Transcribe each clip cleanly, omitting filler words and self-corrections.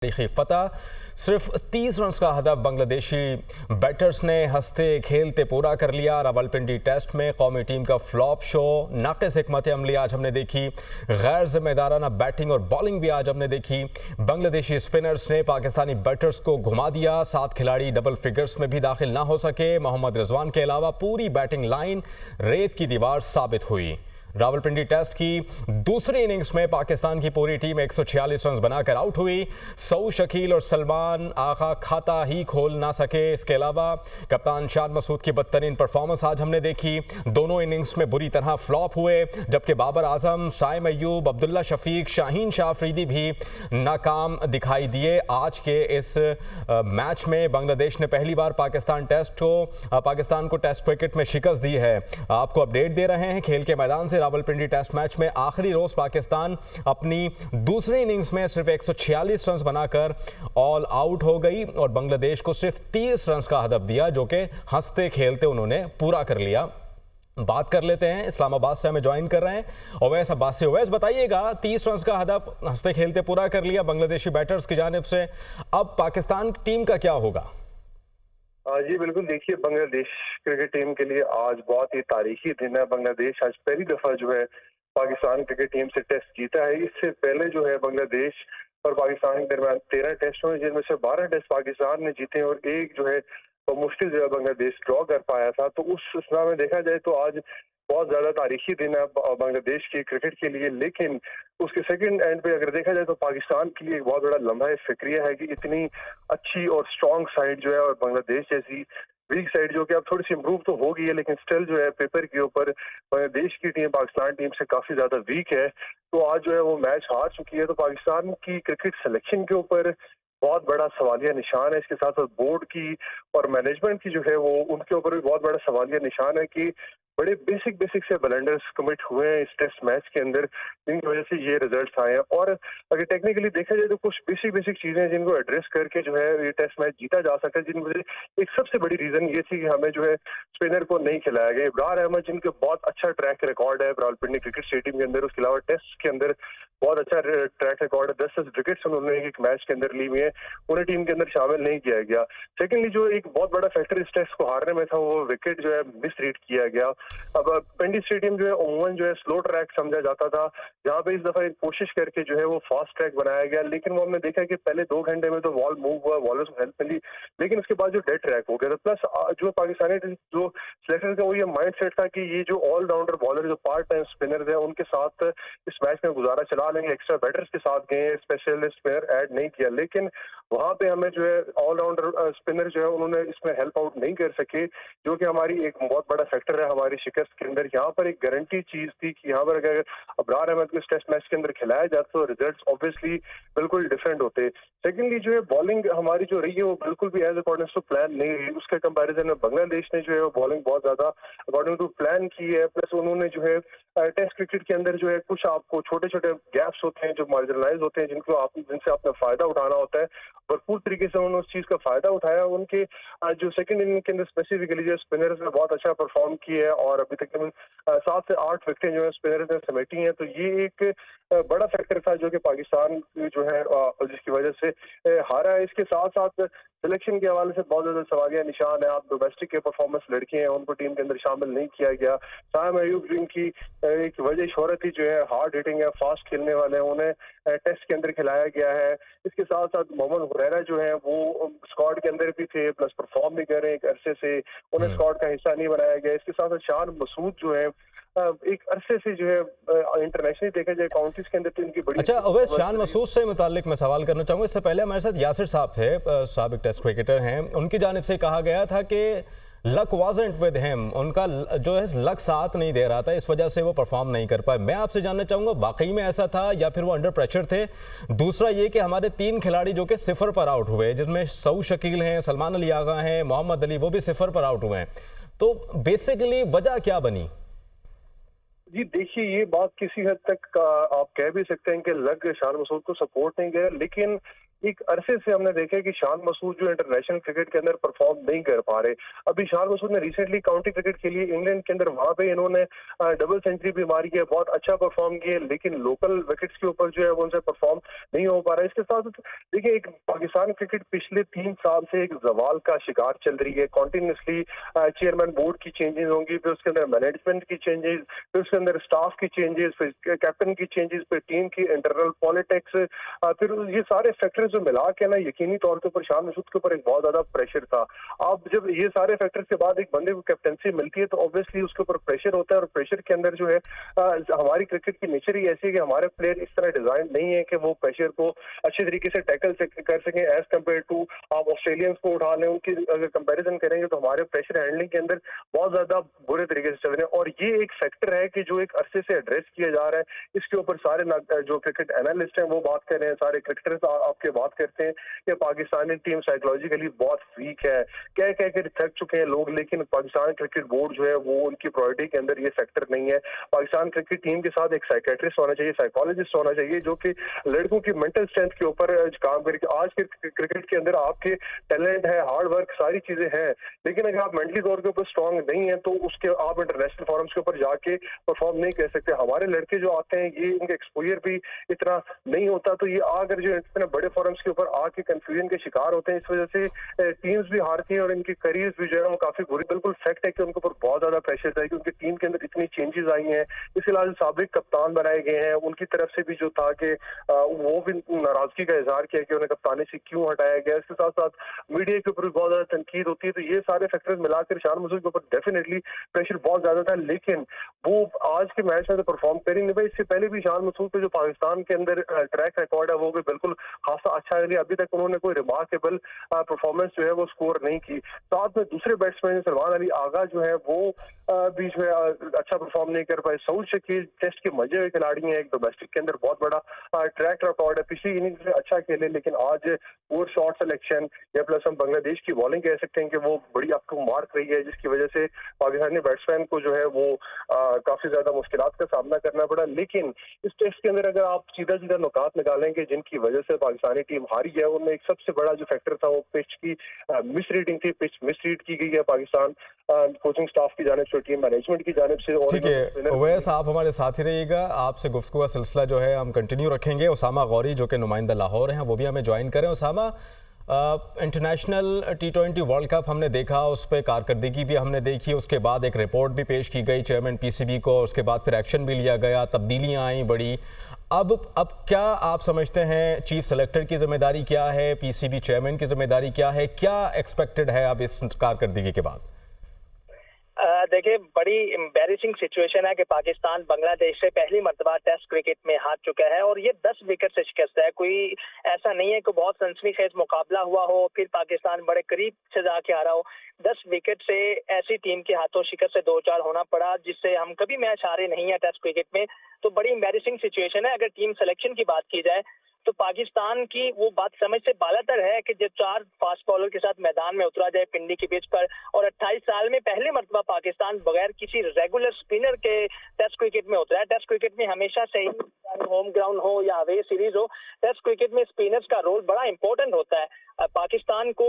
تاریخی فتح صرف 30 رنز کا ہدف بنگلہ دیشی بیٹرز نے ہنستے کھیلتے پورا کر لیا۔ راولپنڈی ٹیسٹ میں قومی ٹیم کا فلاپ شو، ناقص حکمت عملی آج ہم نے دیکھی، غیر ذمہ دارانہ بیٹنگ اور بالنگ بھی آج ہم نے دیکھی۔ بنگلہ دیشی اسپنرز نے پاکستانی بیٹرز کو گھما دیا، 7 کھلاڑی ڈبل فگرز میں بھی داخل نہ ہو سکے۔ محمد رضوان کے علاوہ پوری بیٹنگ لائن ریت کی دیوار ثابت ہوئی۔ راولپنڈی ٹیسٹ کی دوسری اننگز میں پاکستان کی پوری ٹیم 146 رنز بنا کر آؤٹ ہوئی۔ سعود شکیل اور سلمان آغا کھاتا ہی کھول نہ سکے۔ اس کے علاوہ کپتان شان مسعود کی بدترین پرفارمنس آج ہم نے دیکھی، دونوں اننگز میں بری طرح فلاپ ہوئے، جبکہ بابر اعظم، سائم ایوب، عبداللہ شفیق، شاہین شاہ افریدی بھی ناکام دکھائی دیے۔ آج کے اس میچ میں بنگلہ دیش نے پہلی بار پاکستان کو ٹیسٹ کرکٹ میں شکست دی ہے۔ آپ کو اپڈیٹ دے رہے ہیں کھیل کے میدان سے۔ راولپنڈی ٹیسٹ میچ میں آخری روز پاکستان اپنی دوسری اننگز میں صرف 146 رنز بنا کر آل آؤٹ ہو گئی اور بنگلہ دیش کو صرف 30 رنز کا ہدف دیا، جو کہ ہنستے کھیلتے انہوں نے پورا کر لیا۔ بات کر لیتے ہیں، اسلام آباد سے ہمیں جوائن کر رہے ہیں اویس عباس سے۔ اویس بتائیے گا، 30 رنز کا ہدف ہنستے کھیلتے پورا کر لیا بنگلہ دیشی بیٹرز کی جانب سے، اب پاکستان ٹیم کا کیا ہوگا؟ جی بالکل، دیکھیے بنگلہ دیش کرکٹ ٹیم کے لیے آج بہت ہی تاریخی دن ہے۔ بنگلہ دیش آج پہلی دفعہ جو ہے پاکستان کرکٹ ٹیم سے ٹیسٹ جیتا ہے۔ اس سے پہلے جو ہے بنگلہ دیش اور پاکستان کے درمیان 13 ٹیسٹ ہوئے، جن میں سے 12 ٹیسٹ پاکستان نے جیتے اور ایک جو ہے مشکل جو ہے بنگلہ دیش ڈرا کر پایا تھا۔ تو اس اسنا میں دیکھا جائے تو آج بہت زیادہ تاریخی دن ہے بنگلہ دیش کی کرکٹ کے لیے، لیکن اس کے سیکنڈ اینڈ پہ اگر دیکھا جائے تو پاکستان کے لیے ایک بہت بڑا لمحہ فکریہ ہے کہ اتنی اچھی اور اسٹرانگ سائڈ جو ہے اور بنگلہ دیش جیسی ویک سائڈ جو کہ اب تھوڑی سی امپروو تو ہو گئی ہے، لیکن اسٹل جو ہے پیپر کے اوپر بنگلہ دیش کی ٹیم پاکستان ٹیم سے کافی زیادہ ویک ہے۔ تو آج جو ہے وہ میچ ہار چکی ہے، تو پاکستان کی کرکٹ سلیکشن کے اوپر بہت بڑا سوالیہ نشان ہے۔ اس کے ساتھ ساتھ بورڈ کی اور مینجمنٹ کی جو ہے وہ ان کے اوپر بھی بہت بڑا سوالیہ نشان ہے کہ بڑے بیسک سے بلنڈرز کمٹ ہوئے ہیں اس ٹیسٹ میچ کے اندر، جن کی وجہ سے یہ ریزلٹس آئے ہیں۔ اور اگر ٹیکنیکلی دیکھا جائے تو کچھ بیسک چیزیں جن کو ایڈریس کر کے جو ہے یہ ٹیسٹ میچ جیتا جا سکتا ہے، جن میں ایک سب سے بڑی ریزن یہ تھی کہ ہمیں جو ہے اسپنر کو نہیں کھلایا گیا۔ ابرار احمد جن کے بہت اچھا ٹریک ریکارڈ ہے راولپنڈی کرکٹ اسٹیڈیم کے اندر، اس کے علاوہ ٹیسٹ کے اندر بہت اچھا ٹریک ریکارڈ ہے، 10 وکٹس انہوں نے ایک میچ کے اندر لی ہوئی ہیں، انہیں ٹیم کے اندر شامل نہیں کیا گیا۔ سیکنڈلی جو ایک بہت بڑا فیکٹر اس ٹیسٹ کو ہارنے میں تھا وہ وکٹ جو ہے مس ریڈ کیا گیا۔ اب پنڈی اسٹیڈیم جو ہے عموماً جو ہے سلو ٹریک سمجھا جاتا تھا، جہاں پہ اس دفعہ ایک کوشش کر کے جو ہے وہ فاسٹ ٹریک بنایا گیا، لیکن وہ ہم نے دیکھا کہ پہلے 2 گھنٹے میں تو بال موو ہوا، بالرز کو ہیلپ ملی، لیکن اس کے بعد جو ڈیڈ ٹریک ہو گیا تھا۔ پلس جو پاکستانی جو سلیکٹر کا وہ یہ مائنڈ سیٹ تھا کہ یہ جو آل راؤنڈر بالر جو پارٹ ٹائم اسپنرز ہیں ان کے ساتھ اس میچ میں گزارا چلا لیں گے، ایکسٹرا بیٹرز کے ساتھ گئے، اسپیشلسٹ اسپنر ایڈ نہیں کیا، لیکن وہاں پہ ہمیں جو ہے آل راؤنڈر اسپنر جو ہے انہوں نے اس میں ہیلپ آؤٹ نہیں کر سکے، جو کہ ہماری ایک بہت بڑا فیکٹر ہے ہماری شکست کے اندر۔ یہاں پر ایک گارنٹی چیز تھی کہ یہاں پر اگر ابرار احمد کو اس ٹیسٹ میچ کے اندر کھلایا جاتا تو ریزلٹس آبویسلی بالکل ڈفرینٹ ہوتے۔ سیکنڈلی جو ہے بالنگ ہماری جو رہی ہے وہ بالکل بھی ایز اکارڈنگ ٹو پلان نہیں رہی، اس کے کمپیریزن میں بنگلہ دیش نے جو ہے وہ بالنگ بہت زیادہ اکارڈنگ ٹو پلان کی ہے۔ پلس انہوں نے جو ہے ٹیسٹ کرکٹ کے اندر جو ہے کچھ آپ کو چھوٹے گیپس ہوتے ہیں جو مارجنلائز ہوتے ہیں، جن سے آپ نے فائدہ اٹھانا ہوتا ہے، بھرپور طریقے سے انہوں نے اس چیز کا فائدہ اٹھایا۔ ان کے جو سیکنڈ اننگ کے اندر اسپیسیفکلی جو اسپنرز نے بہت اچھا پرفارم کیا ہے اور ابھی تک 7 سے 8 وکٹیں جو ہے اسپنرز نے سمیٹی ہیں، تو یہ ایک بڑا فیکٹر تھا جو کہ پاکستان جو ہے جس کی وجہ سے ہارا ہے۔ اس کے ساتھ ساتھ سلیکشن کے حوالے سے بہت زیادہ سوالیہ نشان ہے۔ آپ ڈومیسٹک کے پرفارمنس لڑکے ہیں، ان کو ٹیم کے اندر شامل نہیں کیا گیا۔ سائم ایوب جن کی ایک وجہ شہرت ہی جو ہے ہارڈ ہٹنگ ہے، فاسٹ کھیلنے والے ہیں، انہیں ٹیسٹ کے اندر کھلایا گیا ہے۔ اس کے ساتھ ساتھ محمد حریرہ جو ہے وہ اسکواڈ کے اندر بھی تھے، پلس پرفارم بھی کر رہے ہیں ایک عرصے سے، انہیں اسکواڈ کا حصہ نہیں بنایا گیا۔ اس کے ساتھ ساتھ شان مسعود جو ہے ایک عرصے سے جو ہے انٹرنیشنل دیکھا جائے کاؤنٹیز کے اندر تو ان کی بڑی اچھا اویس، شان مسعود سے متعلق میں سوال کرنا چاہوں گا۔ اس سے پہلے ہمارے ساتھ یاسر صاحب تھے، سابق ٹیسٹ کرکٹر ہیں، ان کی جانب سے کہا گیا تھا کہ لک وازنٹ ود ہم، ان کا جو ہے لک ساتھ نہیں دے رہا تھا، اس وجہ سے وہ پرفارم نہیں کر پائے۔ میں آپ سے جاننا چاہوں گا واقعی میں ایسا تھا یا پھر وہ انڈر پریشر تھے؟ دوسرا یہ کہ ہمارے 3 کھلاڑی جو کہ 0 پر آؤٹ ہوئے، جس میں سعود شکیل ہیں، سلمان علی آغا ہیں، محمد علی، وہ بھی 0 پر آؤٹ ہوئے ہیں، تو بیسیکلی وجہ کیا بنی؟ جی دیکھیے، یہ بات کسی حد تک آپ کہہ بھی سکتے ہیں کہ لگ شان مسعود کو سپورٹ نہیں گیا، لیکن एक अरसे से हमने देखा है कि शान मसूद जो इंटरनेशनल क्रिकेट के अंदर परफॉर्म नहीं कर पा रहे। अभी शान मसूद ने रिसेंटली काउंटी क्रिकेट के लिए इंग्लैंड के अंदर वहां पे इन्होंने डबल सेंचुरी भी मारी है, बहुत अच्छा परफॉर्म किया, लेकिन लोकल विकेट्स के ऊपर जो है वो उनसे परफॉर्म नहीं हो पा रहा है। इसके साथ देखिए, एक पाकिस्तान क्रिकेट पिछले 3 साल से एक जवाल का शिकार चल रही है। कॉन्टिन्यूसली चेयरमैन बोर्ड की चेंजेस होंगी, फिर उसके अंदर मैनेजमेंट की चेंजेस, फिर उसके अंदर स्टाफ की चेंजेस, फिर कैप्टन की चेंजेस, फिर टीम की इंटरनल पॉलिटिक्स, फिर ये सारे फैक्टर्स जो मिला के ना यकीनी तौर के ऊपर शान मसूद के ऊपर एक बहुत ज्यादा प्रेशर था। अब जब ये सारे फैक्टर्स के बाद एक बंदे को कैप्टनसी मिलती है तो ऑब्वियसली उसके ऊपर प्रेशर होता है, और प्रेशर के अंदर जो है हमारी क्रिकेट की नेचर ही ऐसी है कि हमारे प्लेयर इस तरह डिजाइन नहीं है कि वो प्रेशर को अच्छे तरीके से टैकल कर सकें एज कम्पेयर टू आप ऑस्ट्रेलियंस को उठा लें। उनकी अगर कंपैरिजन करेंगे तो हमारे प्रेशर हैंडलिंग के अंदर बहुत ज्यादा बुरे तरीके से चल रहे हैं, और ये एक फैक्टर है कि जो एक अरसे से एड्रेस किया जा रहा है। इसके ऊपर सारे जो क्रिकेट एनालिस्ट हैं वो बात कर रहे हैं, सारे क्रिकेटर्स आपके बात करते हैं कि पाकिस्तानी टीम साइकोलॉजिकली बहुत वीक है, कह कर थक चुके हैं लोग, लेकिन पाकिस्तान क्रिकेट बोर्ड जो है वो उनकी प्रायोरिटी के अंदर ये फैक्टर नहीं है। पाकिस्तान क्रिकेट टीम के साथ एक साइकेट्रिस्ट होना चाहिए, साइकोलॉजिस्ट होना चाहिए, जो कि लड़कों की मेंटल स्ट्रेंथ के ऊपर काम करके, आज के क्रिकेट के अंदर आपके टैलेंट है, हार्ड वर्क, सारी चीजें हैं, लेकिन अगर आप मेंटली तौर के ऊपर स्ट्रांग नहीं है तो उसके आप इंटरनेशनल फोरम्स के ऊपर जाके परफॉर्म नहीं कर सकते। हमारे लड़के जो आते हैं ये इनका एक्सपोजर भी इतना नहीं होता, तो ये आकर जो इतने बड़े फोरम्स के ऊपर आके कंफ्यूजन के शिकार होते हैं। इस वजह से टीम्स भी हारती हैं और इनके करियर्स भी जो है वो काफी बुरी। बिल्कुल फैक्ट है कि उनके ऊपर बहुत ज्यादा प्रेशर है, क्योंकि टीम के अंदर इतनी चेंजेस आई हैं। इसके अलावा साबिक कप्तान बनाए गए हैं, उनकी तरफ से भी जो था कि वो भी नाराजगी का इजहार किया कि उन्हें कप्तानी से क्यों हटाया गया। इसके साथ साथ मीडिया के ऊपर भी बहुत ज्यादा तनकीद होती है। तो ये सारे फैक्टर्स मिलाकर शान मसूद के ऊपर डेफिनेटली प्रेशर बहुत ज्यादा था, लेकिन वो आज के मैच में तो परफॉर्म कर ही नहीं पाए। इससे पहले भी शान मसूद पे जो पाकिस्तान के अंदर ट्रैक रिकॉर्ड है वो भी बिल्कुल खासा अच्छा है, अभी तक उन्होंने कोई रिमार्केबल परफॉर्मेंस जो है वो स्कोर नहीं की। साथ में दूसरे बैट्समैन सलमान अली आगा जो है वो भी जो है अच्छा परफॉर्म नहीं कर पाए। सऊद शकील टेस्ट के मजे हुए खिलाड़ी हैं, एक डोमेस्टिक के अंदर बहुत बड़ा ट्रैक रिकॉर्ड है, पिछली इनिंग्स में अच्छा खेले, लेकिन आज पोर शॉट सिलेक्शन या प्लस हम बांग्लादेश की बॉलिंग कह सकते हैं कि वो बड़ी अप टू मार्क रही है, जिसकी वजह से पाकिस्तानी बैट्समैन को जो है वो काफी ज्यादा मुश्किलात का सामना करना पड़ा। लेकिन इस टेस्ट के अंदर अगर आप सीधा सीधा नुकात निकालेंगे जिनकी वजह से पाकिस्तानी टीम हारी है, उनमें एक सबसे बड़ा जो फैक्टर था वो पिच की मिस रीडिंग थी। पिच मिस रीड की गई है पाकिस्तान कोचिंग स्टाफ की जानिब से, टीम मैनेजमेंट की जानिब से। ठीक है उवैस, आप हमारे साथ ही रहिएगा, आपसे गुफ्तगू का सिलसिला जो है हम कंटिन्यू रखेंगे। उसामा गौरी जो कि नुमाइंदा लाहौर हैं वो भी हमें ज्वाइन करें। Usama, international T20 world cup हमने देखा, उस पर कारकर्दगी भी हमने देखी, उसके बाद एक रिपोर्ट भी पेश की गई चेयरमैन PCB को, उसके बाद फिर एक्शन भी लिया गया, तब्दीलियां आई बड़ी। अब क्या आप समझते हैं चीफ सेलेक्टर की जिम्मेदारी क्या है, PCB चेयरमैन की जिम्मेदारी क्या है, क्या एक्सपेक्टेड है अब इस कारकर्दगी के बाद? देखिए, बड़ी एम्बैरेसिंग सिचुएशन है कि पाकिस्तान बांग्लादेश से पहली मर्तबा टेस्ट क्रिकेट में हार चुका है और ये 10 विकेट से शिकस्त है। कोई ऐसा नहीं है कि बहुत सनसनीखेज मुकाबला हुआ हो फिर पाकिस्तान बड़े करीब से जाके हारा हो। 10 विकेट से ऐसी टीम के हाथों शिकस्त से 2-4 होना पड़ा, जिससे हम कभी मैच हारे नहीं है टेस्ट क्रिकेट में। तो बड़ी एम्बैरेसिंग सिचुएशन है। अगर टीम सिलेक्शन की बात की जाए तो पाकिस्तान की वो बात समझ से बालातर है कि जब 4 फास्ट बॉलर के साथ मैदान में उतरा जाए पिंडी की पिच पर, और 28 साल में पहली मर्तबा पाकिस्तान बगैर किसी रेगुलर स्पिनर के टेस्ट क्रिकेट में उतरा है। टेस्ट क्रिकेट में हमेशा से ही होम ग्राउंड हो या अवे सीरीज हो, टेस्ट क्रिकेट में स्पिनर्स का रोल बड़ा इंपॉर्टेंट होता है। पाकिस्तान को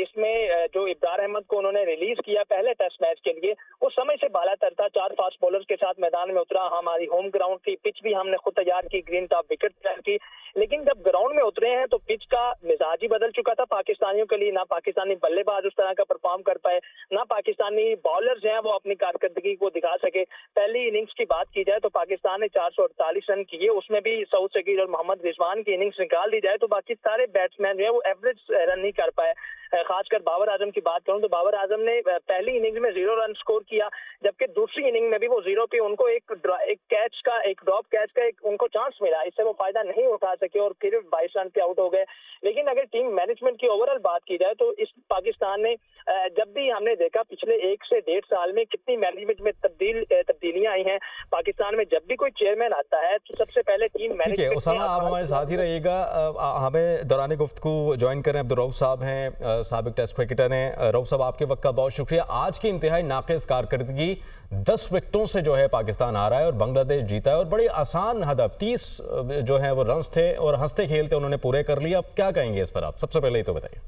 इसमें जो इब्रार अहमद को उन्होंने रिलीज किया पहले टेस्ट मैच के लिए, वो समय से बालातर था। 4 फास्ट बॉलर्स के साथ मैदान में उतरा, हमारी होम ग्राउंड की पिच भी हमने खुद तैयार की, ग्रीन टॉप विकेट तैयार की। लेकिन जब ग्राउंड में उतरे हैं तो पिच का मिजाज ही बदल चुका था पाकिस्तानियों के लिए। ना पाकिस्तानी बल्लेबाज उस तरह का परफॉर्म कर पाए, ना पाकिस्तानी बॉलर्स हैं वो अपनी कारकर्दगी को दिखा सके। पहली इनिंग्स की बात की जाए तो पाकिस्तान ने 448 रन किए, उसमें भी सऊद शकील और मोहम्मद रिजवान की इनिंग्स निकाल दी जाए तो बाकी सारे बैट्समैन जो है वो एवरेज रन नहीं कर पाए। खासकर बाबर आजम की बात करूं तो बाबर आजम ने पहली इनिंग्स में 0 रन स्कोर किया, जबकि दूसरी इनिंग में भी वो 0 पे उनको एक ड्रॉप कैच का उनको चांस मिला, इससे वो फायदा नहीं उठा सके और फिर 22 रन पे आउट हो गए। लेकिन अगर टीम मैनेजमेंट की ओवरऑल बात की जाए तो इस पाकिस्तान ने जब भी हमने देखा पिछले 1 से 1.5 साल में कितनी मैनेजमेंट में तब्दीलियां आई हैं। पाकिस्तान में जब भी कोई चेयरमैन आता है तो सबसे पहले टीम मैनेजमेंट। उसामा, आप हमारे साथ ही रहिएगा, हमें दौरान गुफ्तगू ज्वाइन करें अब्दुल रऊफ साहब हैं, साबिक टेस्ट क्रिकेटर हैं। रऊफ साहब, आपके वक्त का बहुत शुक्रिया। आज की इंतहाई नाक़िस कारकर्दगी 10 विकेटों से जो है पाकिस्तान आ रहा है और बांग्लादेश जीता है, और बड़ी आसान हदफ 30 जो है वो रन्स थे और हंसते खेलते उन्होंने पूरे कर लिए। अब क्या कहेंगे इस पर आप? सबसे पहले ही तो बताइए।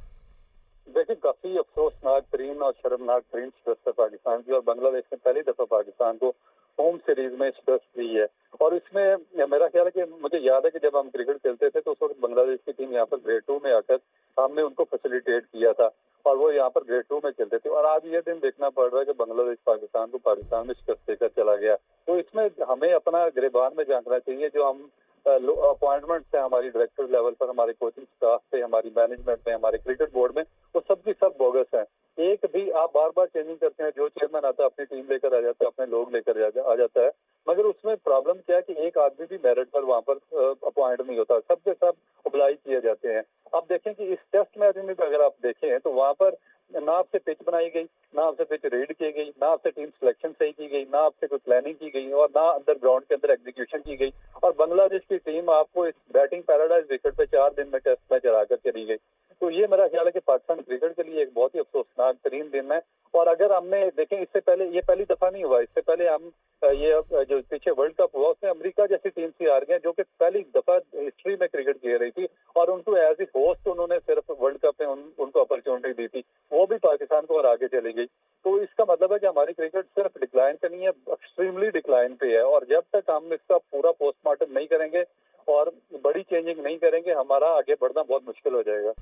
देखिए, काफी अफसोसनाक तरीन और शर्मनाक तरीन शिकस्त है पाकिस्तान की, और बांग्लादेश ने पहली दफा पाकिस्तान को होम सीरीज में शिकस्त दी है। और इसमें मेरा ख्याल है कि मुझे याद है कि जब हम क्रिकेट खेलते थे तो उस वक्त बांग्लादेश की टीम यहाँ पर ग्रेड 2 में आकर हमने उनको फैसिलिटेट किया था और वो यहाँ पर ग्रेड 2 में खेलते थे। और आज ये दिन देखना पड़ रहा है कि बांग्लादेश पाकिस्तान में शिकस्त देकर चला गया। तो इसमें हमें अपना गिरबान में झांकना चाहिए। जो हम अपॉइंटमेंट है हमारी डायरेक्टर लेवल पर, हमारे कोचिंग स्टाफ पे, हमारी मैनेजमेंट में, हमारे क्रिकेट बोर्ड में, वो सब की सब बोगस हैं। एक भी आप बार बार चेंजिंग करते हैं, जो चेयरमैन आता है अपनी टीम लेकर आ जाता है, अपने लोग लेकर आ जाता है, मगर उसमें प्रॉब्लम क्या है कि एक आदमी भी मेरिट पर वहाँ पर अपॉइंट नहीं होता, सबके सब ओब्लाइज किए जाते हैं। अब देखें कि इस टेस्ट मैच में अगर आप देखें तो वहाँ पर ना आपसे पिच बनाई गई, ना आपसे पिच रीड की गई, ना आपसे टीम सिलेक्शन सही की गई, ना आपसे कोई प्लानिंग की गई, और ना अंदर ग्राउंड के अंदर एग्जीक्यूशन की गई। और बांग्लादेश की टीम आपको इस बैटिंग पैराडाइज विकेट पे 4 दिन में टेस्ट मैच हरा कर चली गई। तो ये मेरा ख्याल है कि पाकिस्तान क्रिकेट के लिए एक बहुत ही अफसोसनाक तरीन दिन है। और अगर हमने देखें, इससे पहले ये पहली दफा नहीं हुआ, इससे पहले हम ये जो पीछे वर्ल्ड कप हुआ उसमें अमेरिका जैसी टीम से हार गए, जो कि पहली दफा हिस्ट्री में क्रिकेट खेल रही थी, और उनको एज ए होस्ट उन्होंने सिर्फ वर्ल्ड कप में उनको अपॉर्चुनिटी दी थी, वो भी पाकिस्तान को हरा के चली गई। तो इसका मतलब है कि हमारी क्रिकेट सिर्फ डिक्लाइन पे नहीं है, एक्सट्रीमली डिक्लाइन पे है। और जब तक हम इसका पूरा पोस्टमार्टम नहीं करेंगे और बड़ी चेंजिंग नहीं करेंगे, हमारा आगे बढ़ना बहुत मुश्किल हो जाएगा।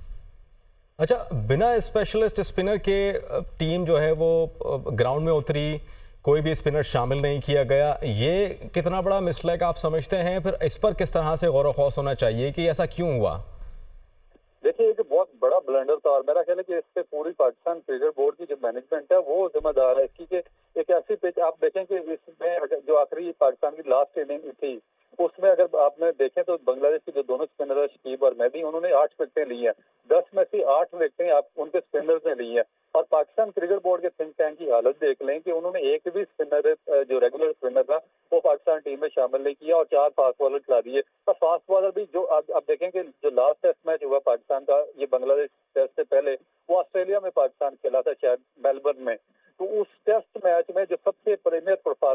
अच्छा, बिना स्पेशलिस्ट स्पिनर के टीम जो है वो ग्राउंड में उतरी, कोई भी स्पिनर शामिल नहीं किया गया, ये कितना बड़ा मिसलेक आप समझते हैं? फिर इस पर किस तरह से गौर व खौस होना चाहिए कि ऐसा क्यों हुआ? देखिए, एक बहुत बड़ा ब्लंडर था, और मेरा ख्याल है कि इस पे पूरी पाकिस्तान क्रिकेट बोर्ड की जो मैनेजमेंट है वो जिम्मेदार है इसकी। कि एक ऐसी पिच आप देखें कि इसमें जो आखिरी पाकिस्तान की लास्ट इनिंग थी उसमें अगर आपने देखें तो बांग्लादेश के जो दोनों स्पिनर है शकीब और मेहदी, उन्होंने 8 विकेटें ली हैं। 10 में से 8 विकेटें आप उनके स्पिनर्स ने ली हैं। और पाकिस्तान क्रिकेट बोर्ड के थिंक टैंक की हालत देख लें कि उन्होंने एक भी स्पिनर जो रेगुलर स्पिनर था वो पाकिस्तान टीम में शामिल नहीं किया, और 4 फास्ट बॉलर खिला दिए। और फास्ट बॉलर भी जो अब देखें कि जो लास्ट टेस्ट मैच हुआ पाकिस्तान का, ये बांग्लादेश टेस्ट से पहले, वो ऑस्ट्रेलिया में पाकिस्तान खेला था शायद मेलबर्न में। तो उस टेस्ट मैच में जो सबसे प्रीमियर परफॉर्मेंस